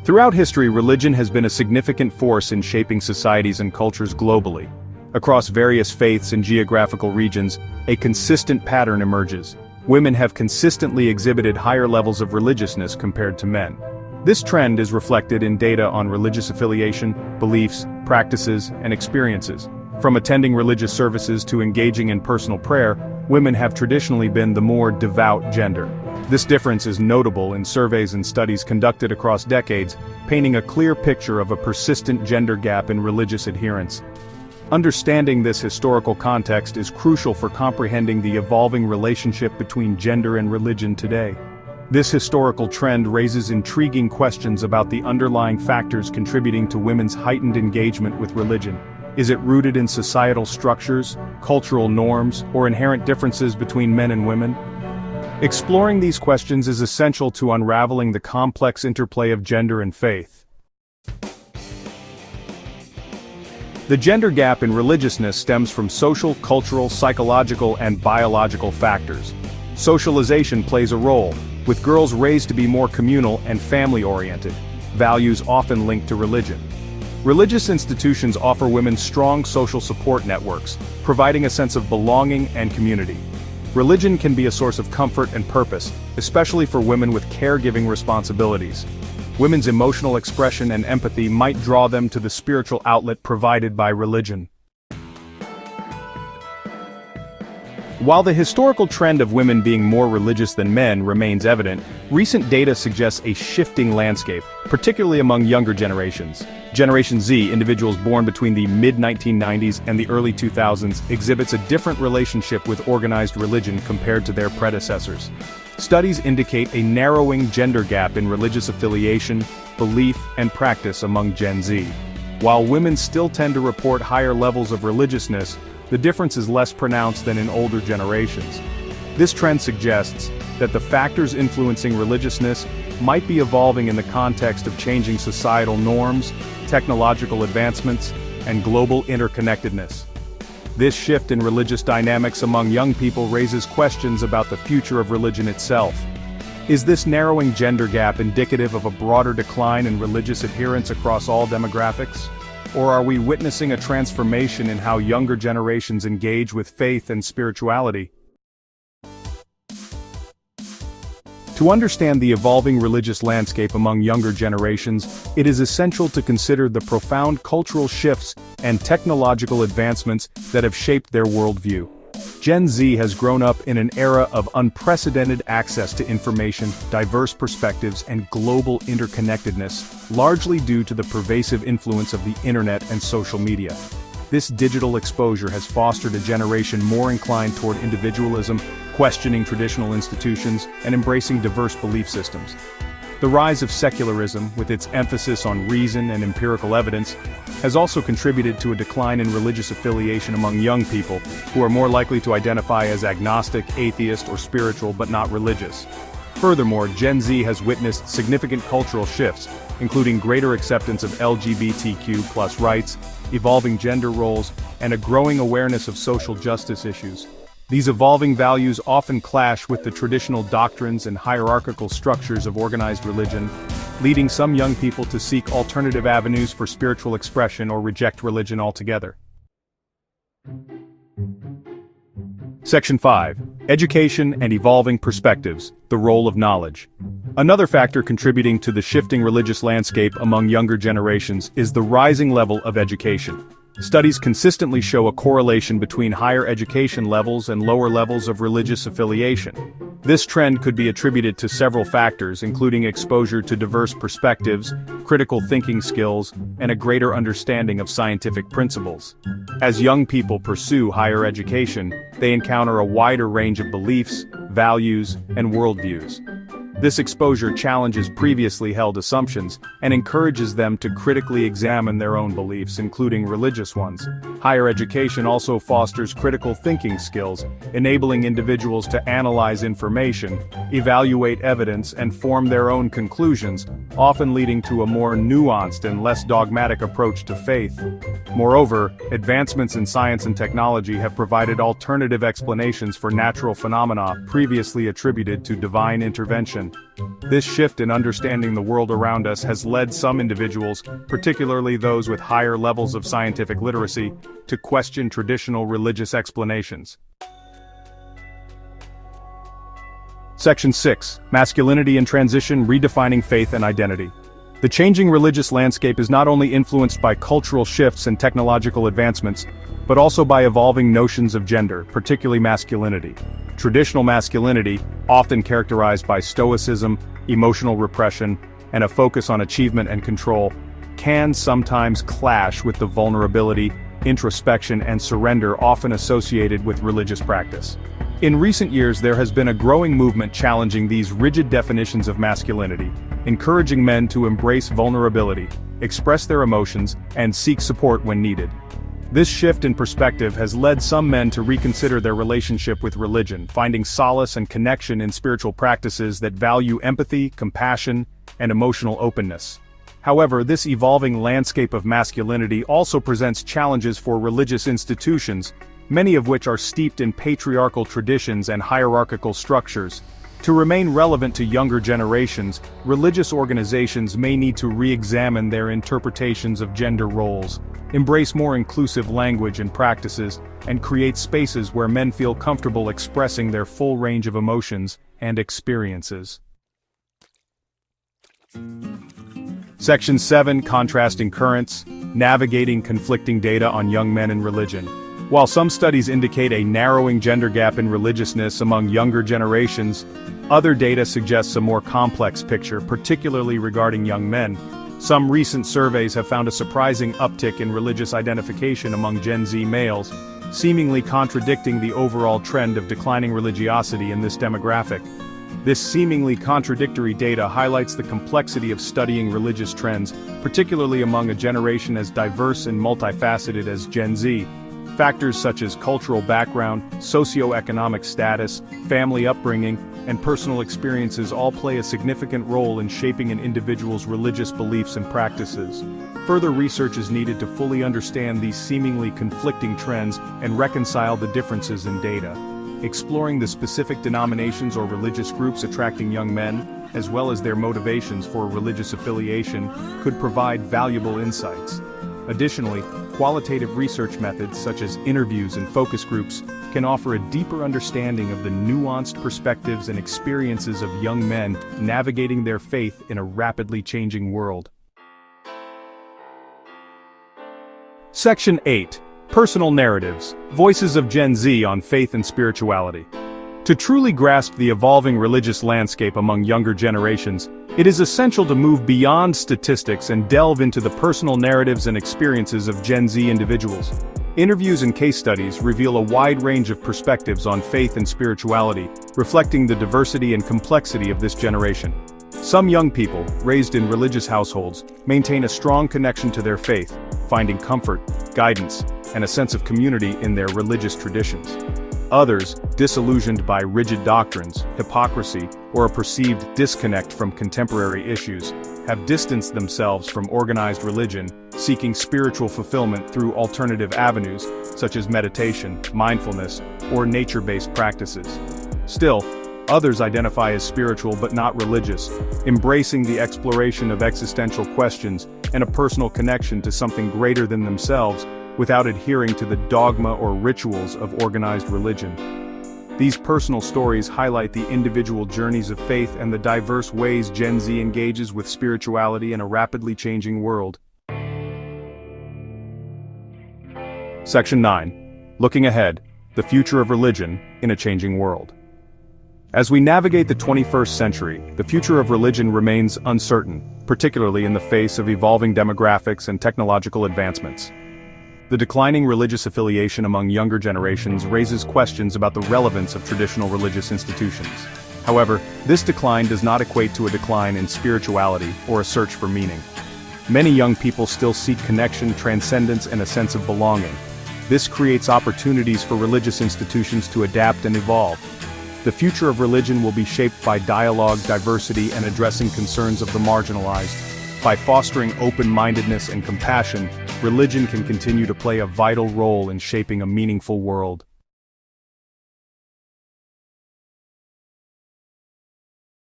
Throughout history, religion has been a significant force in shaping societies and cultures globally. Across various faiths and geographical regions, a consistent pattern emerges. Women have consistently exhibited higher levels of religiousness compared to men. This trend is reflected in data on religious affiliation, beliefs, practices, and experiences. From attending religious services to engaging in personal prayer, women have traditionally been the more devout gender. This difference is notable in surveys and studies conducted across decades, painting a clear picture of a persistent gender gap in religious adherence. Understanding this historical context is crucial for comprehending the evolving relationship between gender and religion today. This historical trend raises intriguing questions about the underlying factors contributing to women's heightened engagement with religion. Is it rooted in societal structures, cultural norms, or inherent differences between men and women? Exploring these questions is essential to unraveling the complex interplay of gender and faith. The gender gap in religiousness stems from social, cultural, psychological, and biological factors. Socialization plays a role, with girls raised to be more communal and family-oriented, values often linked to religion. Religious institutions offer women strong social support networks, providing a sense of belonging and community. Religion can be a source of comfort and purpose, especially for women with caregiving responsibilities. Women's emotional expression and empathy might draw them to the spiritual outlet provided by religion. While the historical trend of women being more religious than men remains evident, recent data suggests a shifting landscape, particularly among younger generations. Generation Z, individuals born between the mid-1990s and the early 2000s, exhibits a different relationship with organized religion compared to their predecessors. Studies indicate a narrowing gender gap in religious affiliation, belief, and practice among Gen Z. While women still tend to report higher levels of religiousness, the difference is less pronounced than in older generations. This trend suggests that the factors influencing religiousness might be evolving in the context of changing societal norms, technological advancements, and global interconnectedness. This shift in religious dynamics among young people raises questions about the future of religion itself. Is this narrowing gender gap indicative of a broader decline in religious adherence across all demographics? Or are we witnessing a transformation in how younger generations engage with faith and spirituality? To understand the evolving religious landscape among younger generations, it is essential to consider the profound cultural shifts and technological advancements that have shaped their worldview. Gen Z has grown up in an era of unprecedented access to information, diverse perspectives, and global interconnectedness, largely due to the pervasive influence of the internet and social media. This digital exposure has fostered a generation more inclined toward individualism, questioning traditional institutions, and embracing diverse belief systems. The rise of secularism, with its emphasis on reason and empirical evidence, has also contributed to a decline in religious affiliation among young people, who are more likely to identify as agnostic, atheist, or spiritual but not religious. Furthermore, Gen Z has witnessed significant cultural shifts, including greater acceptance of LGBTQ+ rights, evolving gender roles, and a growing awareness of social justice issues. These evolving values often clash with the traditional doctrines and hierarchical structures of organized religion, leading some young people to seek alternative avenues for spiritual expression or reject religion altogether. Section 5. Education and Evolving Perspectives, the Role of Knowledge. Another factor contributing to the shifting religious landscape among younger generations is the rising level of education. Studies consistently show a correlation between higher education levels and lower levels of religious affiliation. This trend could be attributed to several factors, including exposure to diverse perspectives, critical thinking skills, and a greater understanding of scientific principles. As young people pursue higher education, they encounter a wider range of beliefs, values, and worldviews. This exposure challenges previously held assumptions and encourages them to critically examine their own beliefs, including religious ones. Higher education also fosters critical thinking skills, enabling individuals to analyze information, evaluate evidence, and form their own conclusions, often leading to a more nuanced and less dogmatic approach to faith. Moreover, advancements in science and technology have provided alternative explanations for natural phenomena previously attributed to divine intervention. religion. This shift in understanding the world around us has led some individuals, particularly those with higher levels of scientific literacy, to question traditional religious explanations. Section 6. Masculinity in Transition: Redefining Faith and Identity. The changing religious landscape is not only influenced by cultural shifts and technological advancements, but also by evolving notions of gender, particularly masculinity. Traditional masculinity, often characterized by stoicism, emotional repression, and a focus on achievement and control, can sometimes clash with the vulnerability, introspection, and surrender often associated with religious practice. In recent years, there has been a growing movement challenging these rigid definitions of masculinity, encouraging men to embrace vulnerability, express their emotions, and seek support when needed. This shift in perspective has led some men to reconsider their relationship with religion, finding solace and connection in spiritual practices that value empathy, compassion, and emotional openness. However, this evolving landscape of masculinity also presents challenges for religious institutions, many of which are steeped in patriarchal traditions and hierarchical structures. To remain relevant to younger generations, religious organizations may need to re-examine their interpretations of gender roles, embrace more inclusive language and practices, and create spaces where men feel comfortable expressing their full range of emotions and experiences. Section 7. Contrasting Currents: Navigating Conflicting Data on Young Men in Religion. While some studies indicate a narrowing gender gap in religiousness among younger generations, other data suggests a more complex picture, particularly regarding young men. Some recent surveys have found a surprising uptick in religious identification among Gen Z males, seemingly contradicting the overall trend of declining religiosity in this demographic. This seemingly contradictory data highlights the complexity of studying religious trends, particularly among a generation as diverse and multifaceted as Gen Z. Factors such as cultural background, socioeconomic status, family upbringing, and personal experiences all play a significant role in shaping an individual's religious beliefs and practices. Further research is needed to fully understand these seemingly conflicting trends and reconcile the differences in data. Exploring the specific denominations or religious groups attracting young men, as well as their motivations for religious affiliation, could provide valuable insights. Additionally, qualitative research methods such as interviews and focus groups can offer a deeper understanding of the nuanced perspectives and experiences of young men navigating their faith in a rapidly changing world. Section 8. Personal Narratives: Voices of Gen Z on Faith and Spirituality. To truly grasp the evolving religious landscape among younger generations, it is essential to move beyond statistics and delve into the personal narratives and experiences of Gen Z individuals. Interviews and case studies reveal a wide range of perspectives on faith and spirituality, reflecting the diversity and complexity of this generation. Some young people, raised in religious households, maintain a strong connection to their faith, finding comfort, guidance, and a sense of community in their religious traditions. Others, disillusioned by rigid doctrines, hypocrisy, or a perceived disconnect from contemporary issues, have distanced themselves from organized religion, seeking spiritual fulfillment through alternative avenues, such as meditation, mindfulness, or nature-based practices. Still, others identify as spiritual but not religious, embracing the exploration of existential questions and a personal connection to something greater than themselves, without adhering to the dogma or rituals of organized religion. These personal stories highlight the individual journeys of faith and the diverse ways Gen Z engages with spirituality in a rapidly changing world. Section 9. Looking Ahead: The Future of Religion in a Changing World. As we navigate the 21st century, the future of religion remains uncertain, particularly in the face of evolving demographics and technological advancements. The declining religious affiliation among younger generations raises questions about the relevance of traditional religious institutions. However, this decline does not equate to a decline in spirituality or a search for meaning. Many young people still seek connection, transcendence, and a sense of belonging. This creates opportunities for religious institutions to adapt and evolve. The future of religion will be shaped by dialogue, diversity, and addressing concerns of the marginalized. By fostering open-mindedness and compassion, religion can continue to play a vital role in shaping a meaningful world.